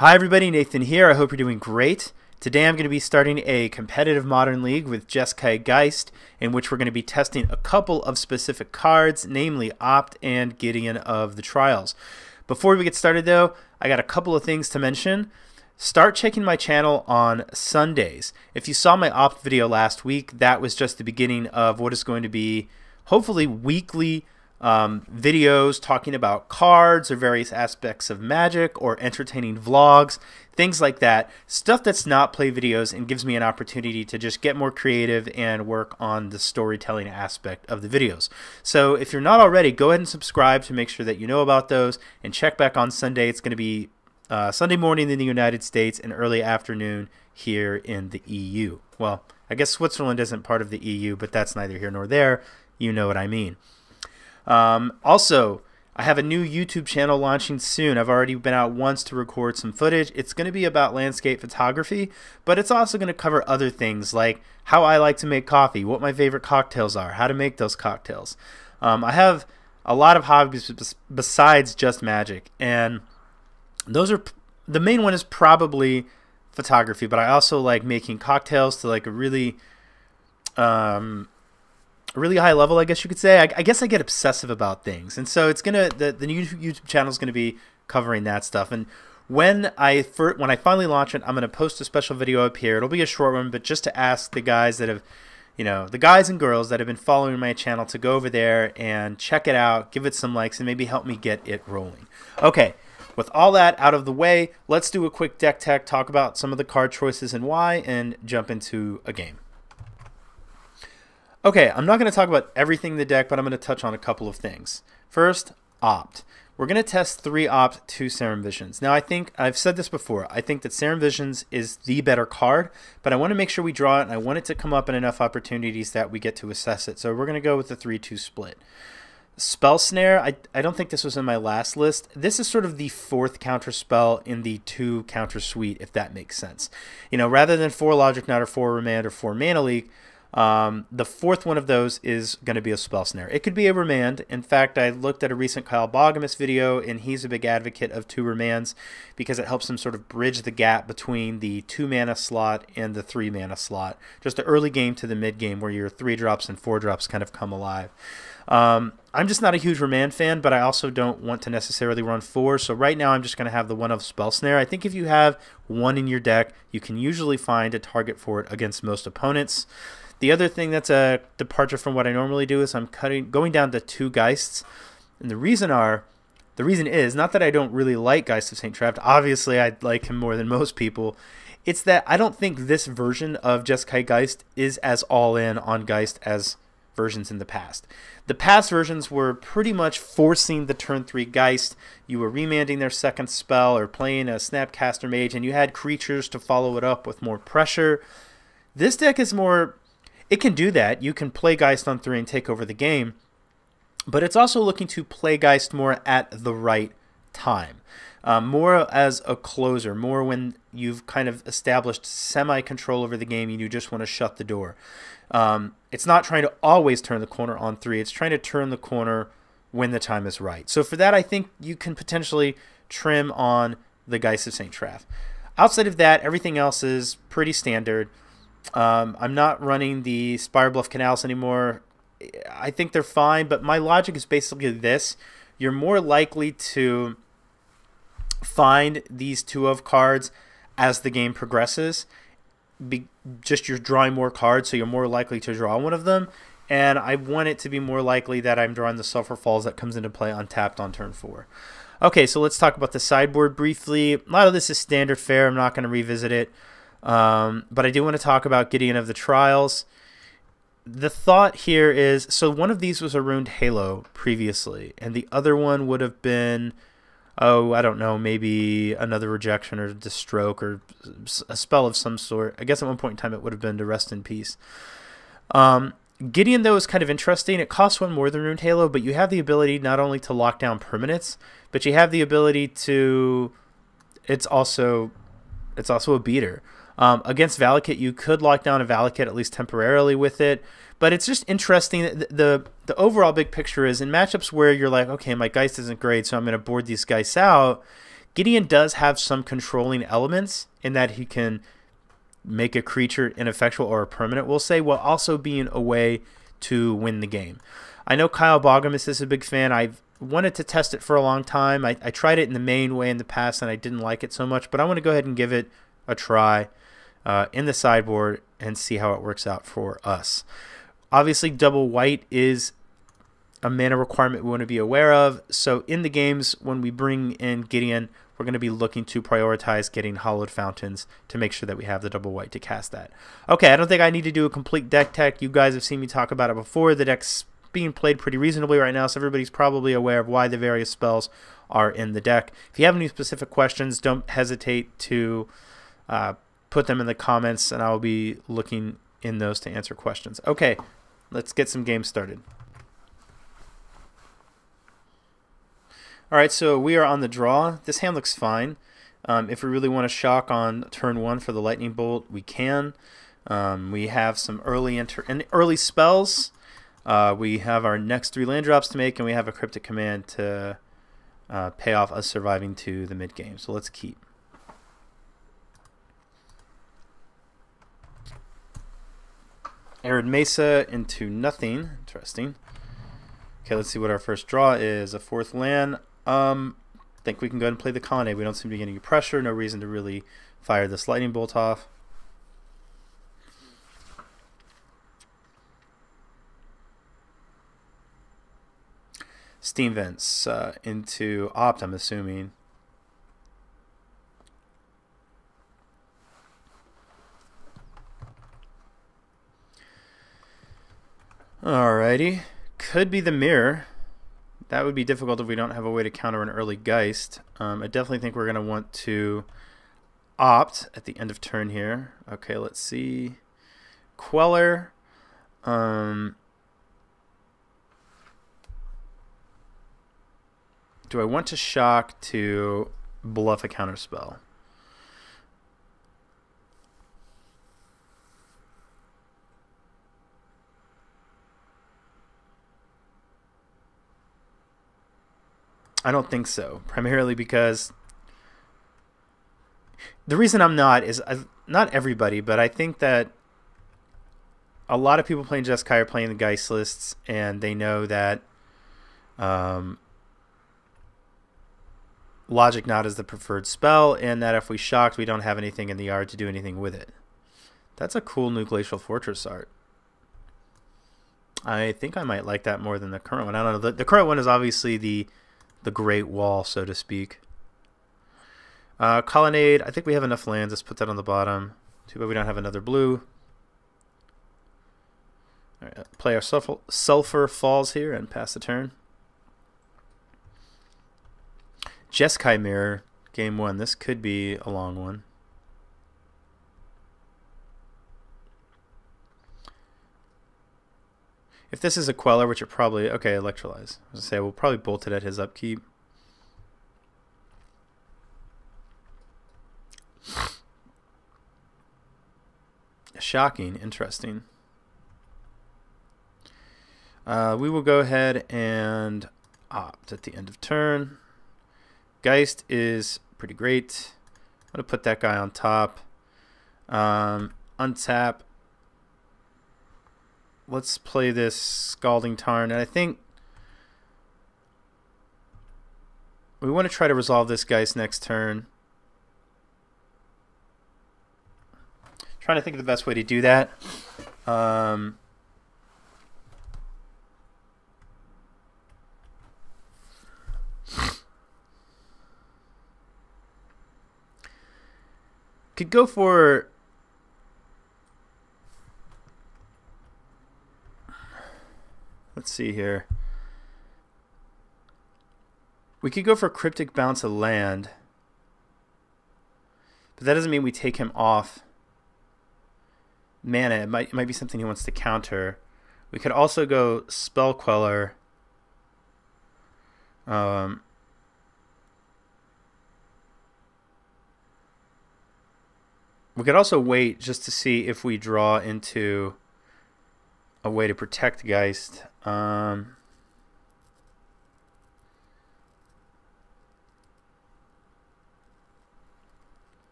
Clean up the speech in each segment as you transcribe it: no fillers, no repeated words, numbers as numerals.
Hi everybody, Nathan here. I hope you're doing great. Today I'm going to be starting a competitive Modern League with Jeskai Geist, in which we're going to be testing a couple of specific cards, namely Opt and Gideon of the Trials. Before we get started though, I got a couple of things to mention. Start checking my channel on Sundays. If you saw my Opt video last week, that was just the beginning of what is going to be hopefully weekly videos talking about cards or various aspects of Magic or entertaining vlogs, things like that. Stuff that's not play videos and gives me an opportunity to just get more creative and work on the storytelling aspect of the videos. So if you're not already, go ahead and subscribe to make sure that you know about those, and check back on Sunday. It's going to be Sunday morning in the United States and early afternoon here in the EU. Well, I guess Switzerland isn't part of the EU, but that's neither here nor there. You know what I mean. Also, I have a new YouTube channel launching soon. I've already been out once to record some footage. It's going to be about landscape photography, but it's also going to cover other things like how I like to make coffee, what my favorite cocktails are, how to make those cocktails. I have a lot of hobbies besides just Magic, and those are the main one is probably photography, but I also like making cocktails to like a really high level, I guess you could say. I guess I get obsessive about things, and so it's gonna the new YouTube channel is gonna be covering that stuff. And when I finally launch it, I'm gonna post a special video up here. It'll be a short one, but just to ask the guys that have, the guys and girls that have been following my channel to go over there and check it out, give it some likes, and maybe help me get it rolling. Okay. With all that out of the way, let's do a quick deck tech, talk about some of the card choices and why, and jump into a game. Okay, I'm not going to talk about everything in the deck, but I'm going to touch on a couple of things. First, Opt. We're going to test 3 Opt, 2 Serum Visions. Now, I think, I've said this before, I think that Serum Visions is the better card, but I want to make sure we draw it, and I want it to come up in enough opportunities that we get to assess it. So we're going to go with the 3-2 split. Spell Snare, I don't think this was in my last list. This is sort of the 4th counter spell in the 2 counter suite, if that makes sense. Rather than 4 Logic Knot or 4 Remand or 4 Mana Leak, the 4th one of those is going to be a Spell Snare. It could be a Remand. In fact, I looked at a recent Kyle Bogamus video, and he's a big advocate of 2 Remands because it helps him sort of bridge the gap between the 2 mana slot and the 3 mana slot. Just the early game to the mid game where your 3 drops and 4 drops kind of come alive. I'm just not a huge Remand fan, but I also don't want to necessarily run 4, so right now I'm just going to have the one of Spell Snare. I think if you have 1 in your deck, you can usually find a target for it against most opponents. The other thing that's a departure from what I normally do is I'm going down to 2 Geists, and the reason is not that I don't really like Geist of St. Trapt. Obviously, I like him more than most people. It's that I don't think this version of Jeskai Geist is as all-in on Geist as versions in the past. The past versions were pretty much forcing the turn 3 Geist. You were remanding their 2nd spell or playing a Snapcaster Mage, and you had creatures to follow it up with more pressure. This deck is more... It can do that. You can play Geist on 3 and take over the game, but it's also looking to play Geist more at the right time. More as a closer, more when you've kind of established semi-control over the game and you just want to shut the door. It's not trying to always turn the corner on 3. It's trying to turn the corner when the time is right. So for that, I think you can potentially trim on the Geist of St. Trapt. Outside of that, everything else is pretty standard. I'm not running the Spire Bluff Canals anymore. I think they're fine, but my logic is basically this. You're more likely to find these 2 of cards as the game progresses. Just you're drawing more cards, so you're more likely to draw one of them. And I want it to be more likely that I'm drawing the Sulphur Falls that comes into play untapped on turn 4. Okay, so let's talk about the sideboard briefly. A lot of this is standard fare. I'm not going to revisit it. But I do want to talk about Gideon of the Trials. The thought here is, so one of these was a Ruined Halo previously, and the other one would have been, I don't know, maybe another Rejection or Destroke or a spell of some sort. I guess at one point in time it would have been to Rest in Peace. Gideon, though, is kind of interesting. It costs 1 more than Ruined Halo, but you have the ability not only to lock down permanents, but you have the ability to... It's also a beater. Against Valakut, you could lock down a Valakut at least temporarily with it, but it's just interesting. The overall big picture is in matchups where you're like, okay, my Geist isn't great, so I'm going to board these Geists out. Gideon does have some controlling elements in that he can make a creature ineffectual or a permanent, we'll say, while also being a way to win the game. I know Kyle Bogamus is a big fan. I've wanted to test it for a long time. I tried it in the main way in the past, and I didn't like it so much, but I want to go ahead and give it a try in the sideboard and see how it works out for us. Obviously, double white is a mana requirement we want to be aware of. So in the games, when we bring in Gideon, we're going to be looking to prioritize getting Hallowed Fountains to make sure that we have the double white to cast that. Okay, I don't think I need to do a complete deck tech. You guys have seen me talk about it before. The deck's being played pretty reasonably right now, so everybody's probably aware of why the various spells are in the deck. If you have any specific questions, don't hesitate to put them in the comments, and I'll be looking in those to answer questions. Okay, let's get some games started. All right, so we are on the draw. This hand looks fine. If we really want to shock on turn 1 for the Lightning Bolt, we can. We have some early spells. We have our next 3 land drops to make, and we have a Cryptic Command to pay off us surviving to the mid game. So let's keep. Arid Mesa into nothing. Interesting. Okay, let's see what our first draw is. A 4th land. Think we can go ahead and play the Colonnade. We don't seem to be getting any pressure. No reason to really fire this Lightning Bolt off. Steam Vents into Opt, I'm assuming. Alrighty. Could be the Mirror. That would be difficult if we don't have a way to counter an early Geist. I definitely think we're going to want to Opt at the end of turn here. Okay, let's see. Queller. Do I want to shock to bluff a counter spell? I don't think so, primarily because the reason I'm not is not everybody, but I think that a lot of people playing Jeskai are playing the Geist lists, and they know that Logic Knot is the preferred spell, and that if we shocked, we don't have anything in the yard to do anything with it. That's a cool new Glacial Fortress art. I think I might like that more than the current one. I don't know. The current one is obviously the Great Wall, so to speak. Colonnade, I think we have enough lands. Let's put that on the bottom. Too bad we don't have another blue. All right, play our Sulfur Falls here and pass the turn. Jeskai Mirror, game 1. This could be a long one. If this is a Queller, which it probably... Okay, Electrolyze. I was going to say, we'll probably bolt it at his upkeep. Shocking. Interesting. We will go ahead and Opt at the end of turn. Geist is pretty great. I'm going to put that guy on top. Untap. Let's play this Scalding Tarn. And I think we want to try to resolve this Geist next turn. Trying to think of the best way to do that. Could go for... Let's see here. We could go for Cryptic Bounce a land. But that doesn't mean we take him off mana. It might be something he wants to counter. We could also go Spell Queller. We could also wait just to see if we draw into a way to protect Geist. I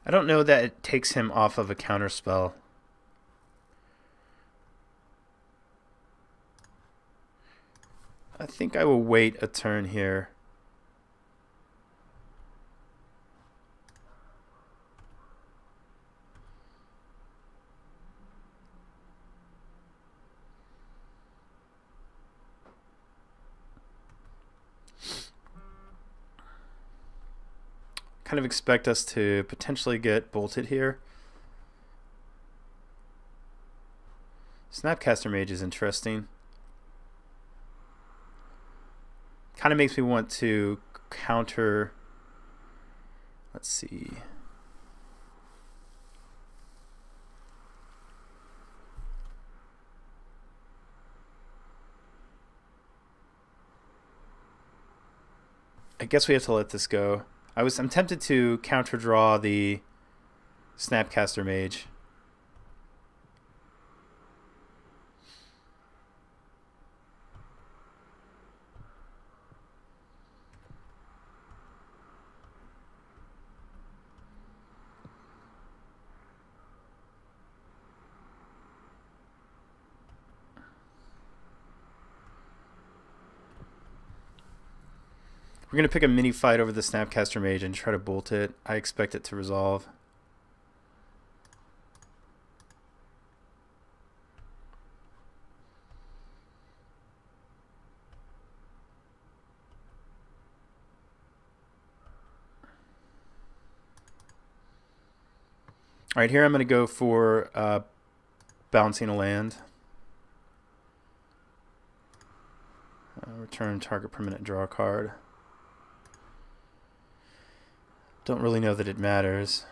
I don't know that it takes him off of a counter spell. I think I will wait a turn here. Kind of expect us to potentially get bolted here. Snapcaster Mage is interesting. Kind of makes me want to counter. Let's see. I guess we have to let this go. I'm tempted to counter draw the Snapcaster Mage. We're going to pick a mini fight over the Snapcaster Mage and try to bolt it. I expect it to resolve. Alright, here I'm going to go for bouncing a land. Return target permanent, draw a card. Don't really know that it matters.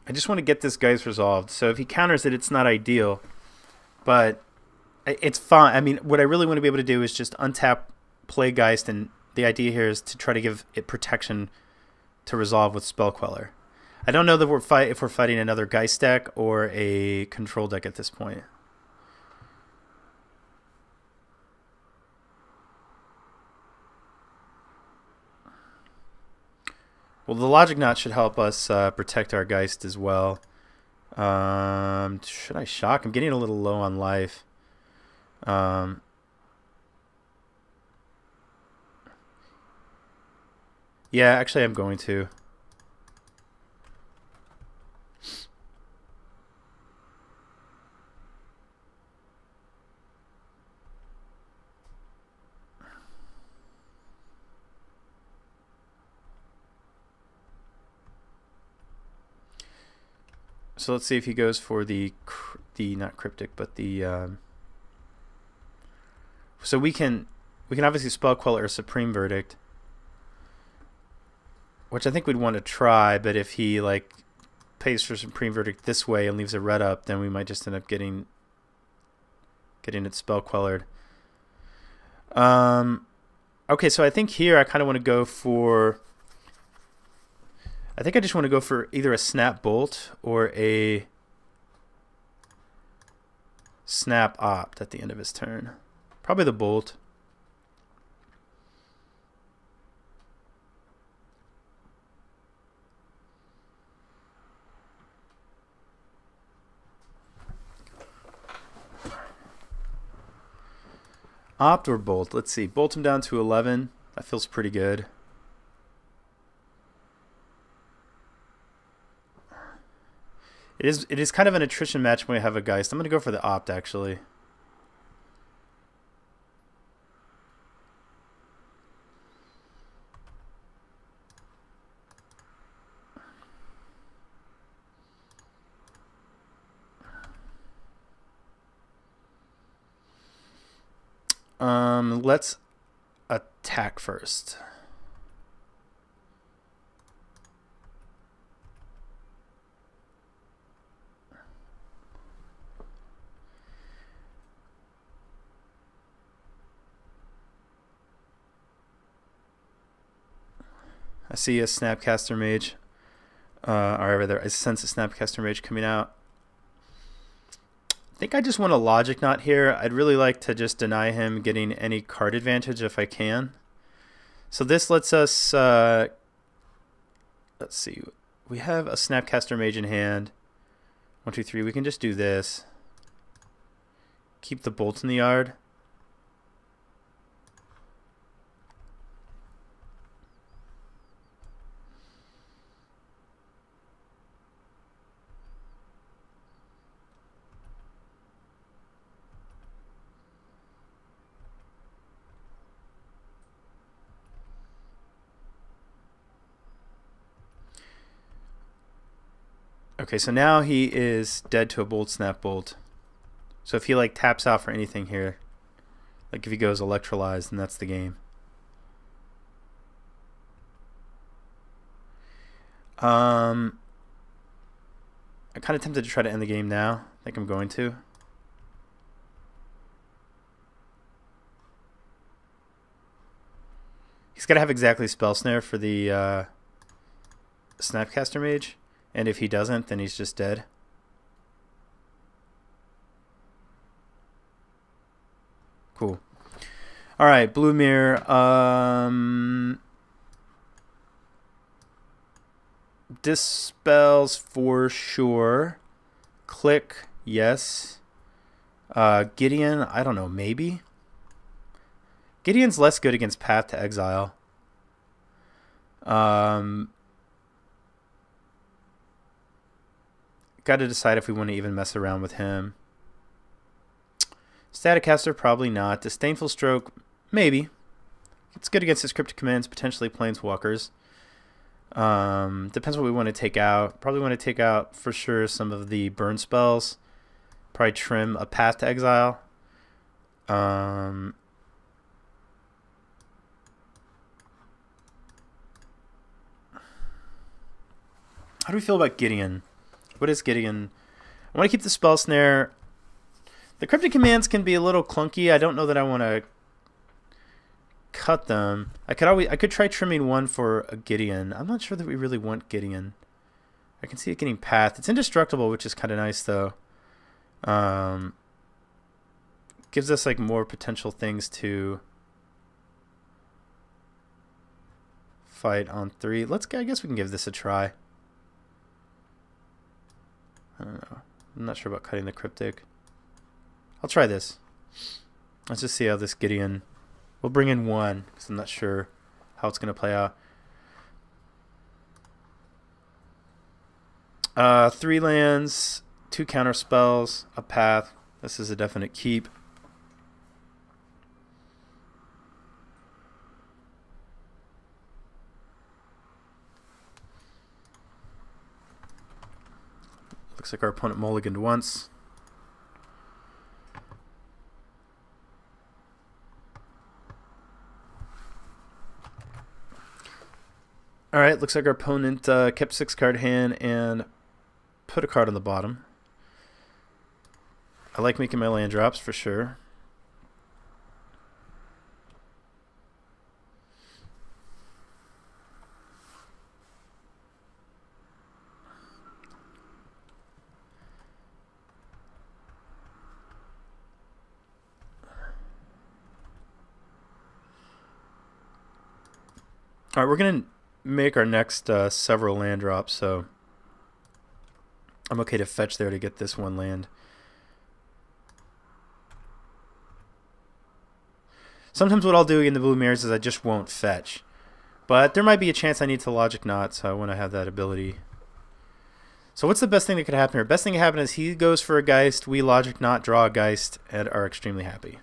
I just want to get this Geist resolved. So if he counters it, it's not ideal. But it's fine. I mean, what I really want to be able to do is just untap, play Geist, and the idea here is to try to give it protection to resolve with Spell Queller. I don't know that if we're fighting another Geist deck or a control deck at this point. Well, the Logic Knot should help us protect our Geist as well. Should I shock? I'm getting a little low on life. Yeah, actually I'm going to. So let's see if he goes for the not cryptic, but the so we can obviously Spell Queller or Supreme Verdict, which I think we'd want to try. But if he like pays for Supreme Verdict this way and leaves a red up, then we might just end up getting it Spell Quellered. Okay, so I think here I kind of want to go for. I think I just want to go for either a Snap Bolt or a Snap Opt at the end of his turn. Probably the Bolt. Opt or Bolt? Let's see. Bolt him down to 11. That feels pretty good. It is kind of an attrition match when we have a Geist. I'm going to go for the Opt, actually. Let's attack first. I see a Snapcaster Mage. Or rather, I sense a Snapcaster Mage coming out. I think I just want a Logic Knot here. I'd really like to just deny him getting any card advantage if I can. So this lets us, let's see, we have a Snapcaster Mage in hand. 1, 2, 3, we can just do this. Keep the Bolt in the yard. Okay, so now he is dead to a Bolt Snap Bolt. So if he like taps out for anything here, like if he goes Electrolyzed, then that's the game. I'm kind of tempted to try to end the game now. I think I'm going to. He's got to have exactly Spell Snare for the Snapcaster Mage. And if he doesn't, then he's just dead. Cool. All right, Blue Mirror. Dispels for sure. Click, yes. Gideon, I don't know, maybe. Gideon's less good against Path to Exile. Got to decide if we want to even mess around with him. Staticaster, probably not. Disdainful Stroke, maybe. It's good against his Cryptic Commands, potentially Planeswalkers. Depends what we want to take out. Probably want to take out, for sure, some of the burn spells. Probably trim a Path to Exile. How do we feel about Gideon? What is Gideon? I want to keep the Spell Snare. The Cryptic Commands can be a little clunky. I don't know that I want to cut them. I could try trimming one for a Gideon. I'm not sure that we really want Gideon. I can see it getting Path. It's indestructible, which is kind of nice though. Gives us like more potential things to fight on 3. I guess we can give this a try. I don't know. I'm not sure about cutting the Cryptic. I'll try this. Let's just see how this Gideon... We'll bring in 1, because I'm not sure how it's going to play out. 3 lands, 2 counter spells, a Path. This is a definite keep. Looks like our opponent mulliganed once. Alright, looks like our opponent kept 6 card hand and put a card on the bottom. I like making my land drops for sure. Alright, we're going to make our next several land drops, so I'm okay to fetch there to get this 1 land. Sometimes what I'll do in the Blue Mirrors is I just won't fetch. But there might be a chance I need to Logic Knot, so I want to have that ability. So what's the best thing that could happen here? Best thing that could happen is he goes for a Geist, we Logic Knot, draw a Geist, and are extremely happy.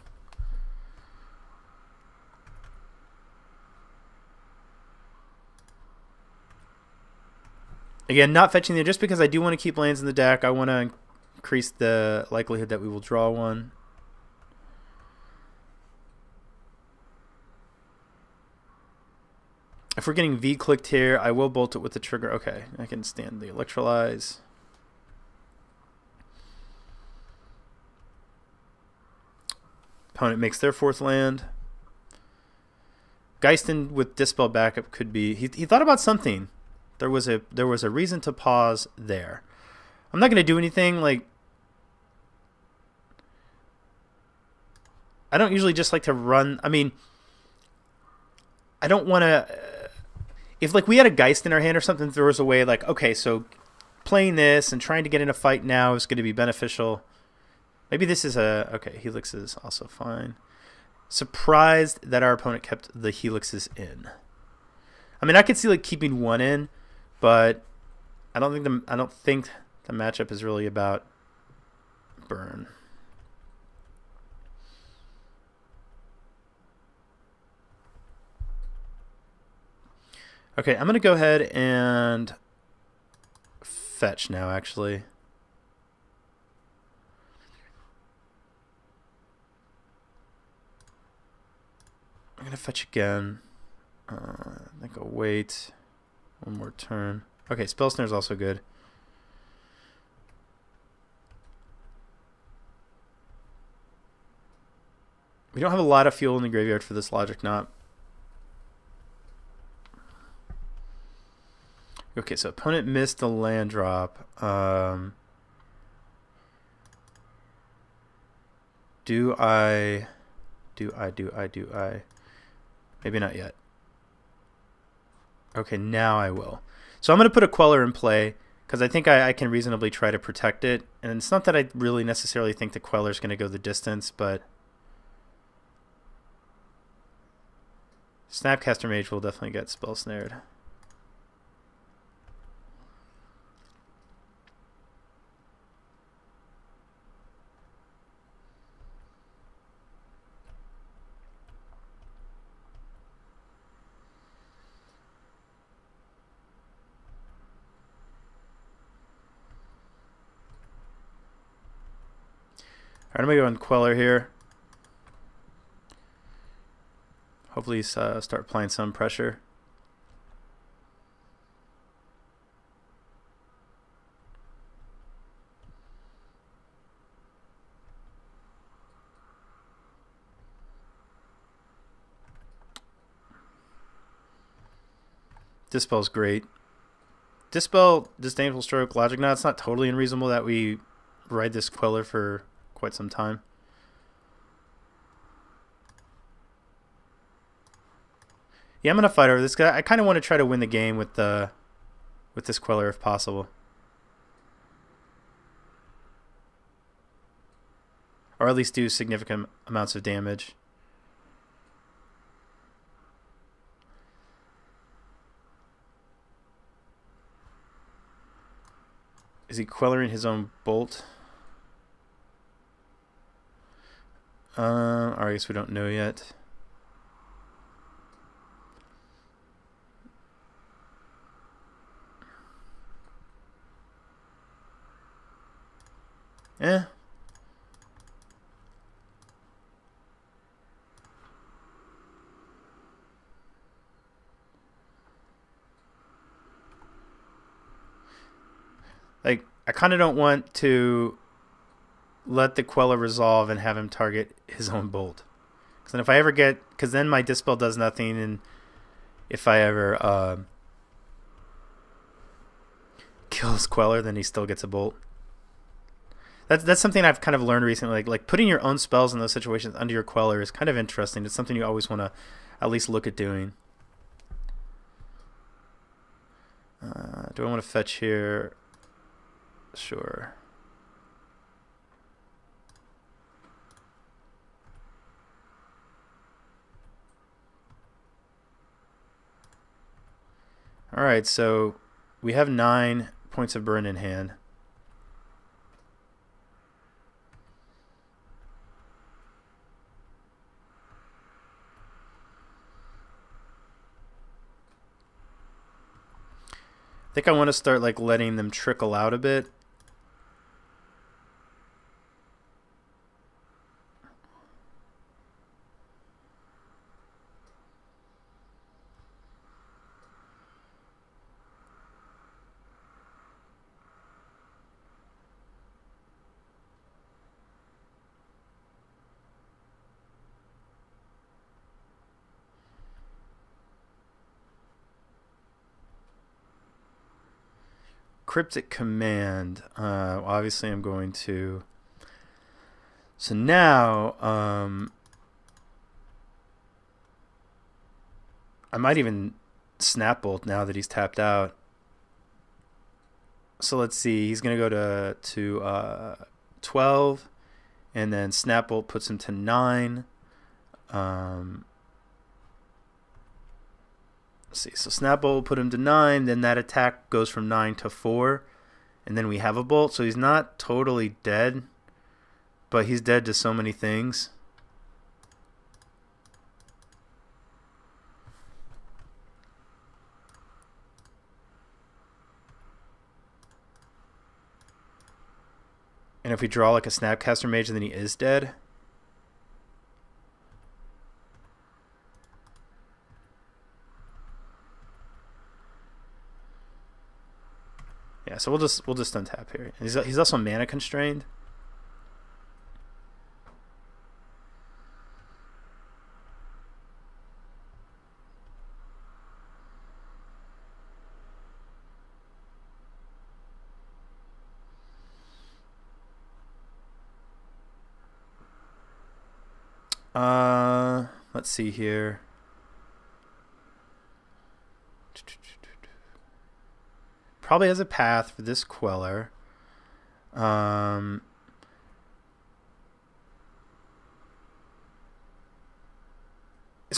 Again, not fetching there just because I do want to keep lands in the deck. I want to increase the likelihood that we will draw one. If we're getting V-clicked here, I will bolt it with the trigger. Okay, I can stand the Electrolyze. Opponent makes their 4th land. Geistin with Dispel backup could be. He thought about something. There was a reason to pause there. I'm not going to do anything. Like, I don't usually just like to run. I mean, I don't want to. If like we had a Geist in our hand or something, there was a way like, okay, so playing this and trying to get in a fight now is going to be beneficial. Maybe this is a okay. Helix is also fine. Surprised that our opponent kept the helixes in. I mean, I could see like keeping one in, but I don't think the matchup is really about burn. Okay, I'm gonna go ahead and fetch now. Actually, I'm gonna fetch again. I think I'll wait one more turn. Okay, Spell Snare is also good. We don't have a lot of fuel in the graveyard for this Logic Knot. Okay, so opponent missed the land drop. Do I? Maybe not yet. Okay, now I will. So I'm going to put a Queller in play because I think I can reasonably try to protect it. And it's not that I really necessarily think the Queller is going to go the distance, but Snapcaster Mage will definitely get Spell Snared. Alright, I'm going to go on Queller here. Hopefully start applying some pressure. Dispel's great. Dispel, Disdainful Stroke, Logic Knot. It's not totally unreasonable that we ride this Queller for quite some time. Yeah, I'm gonna fight over this guy. I kind of want to try to win the game with this Queller if possible, or at least do significant amounts of damage. Is he Quellering his own bolt? Or I guess we don't know yet. Eh. Like, I kind of don't want to let the Queller resolve and have him target his own bolt. Because then if I ever get... Because then my Dispel does nothing, and if I ever kills Queller, then he still gets a bolt. That's something I've kind of learned recently. Like putting your own spells in those situations under your Queller is kind of interesting. It's something you always want to at least look at doing. Do I want to fetch here? Sure. Alright, so we have 9 points of burn in hand. I think I want to start like letting them trickle out a bit. Cryptic Command. Obviously, I'm going to. So now, I might even Snap Bolt now that he's tapped out. So let's see. He's going to go to 12, and then Snap Bolt puts him to 9. Let's see. So Snap Bolt will put him to 9. Then that attack goes from 9 to 4, and then we have a Bolt. So he's not totally dead, but he's dead to so many things. And if we draw like a Snapcaster Mage, then he is dead. Yeah, so we'll just untap here. He's also mana constrained. Let's see here. Probably has a path for this Queller. This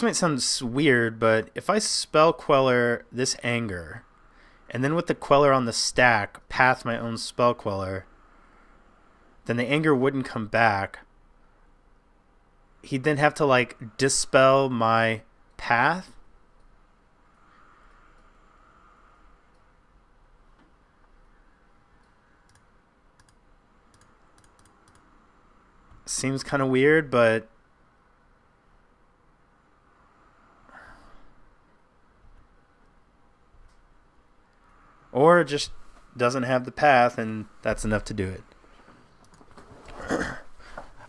might sound weird, but if I spell Queller this Anger, and then with the Queller on the stack, path my own spell Queller, then the Anger wouldn't come back. He'd then have to like dispel my path. Seems kind of weird, but or just doesn't have the path, and that's enough to do it.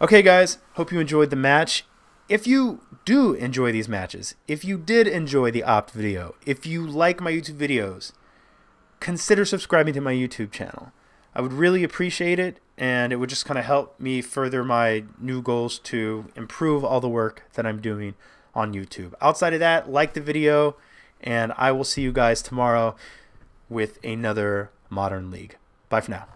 Okay, guys, hope you enjoyed the match. If you do enjoy these matches, if you did enjoy the opt video, if you like my YouTube videos, consider subscribing to my YouTube channel. I would really appreciate it, and it would just kind of help me further my new goals to improve all the work that I'm doing on YouTube. Outside of that, like the video, and I will see you guys tomorrow with another Modern League. Bye for now.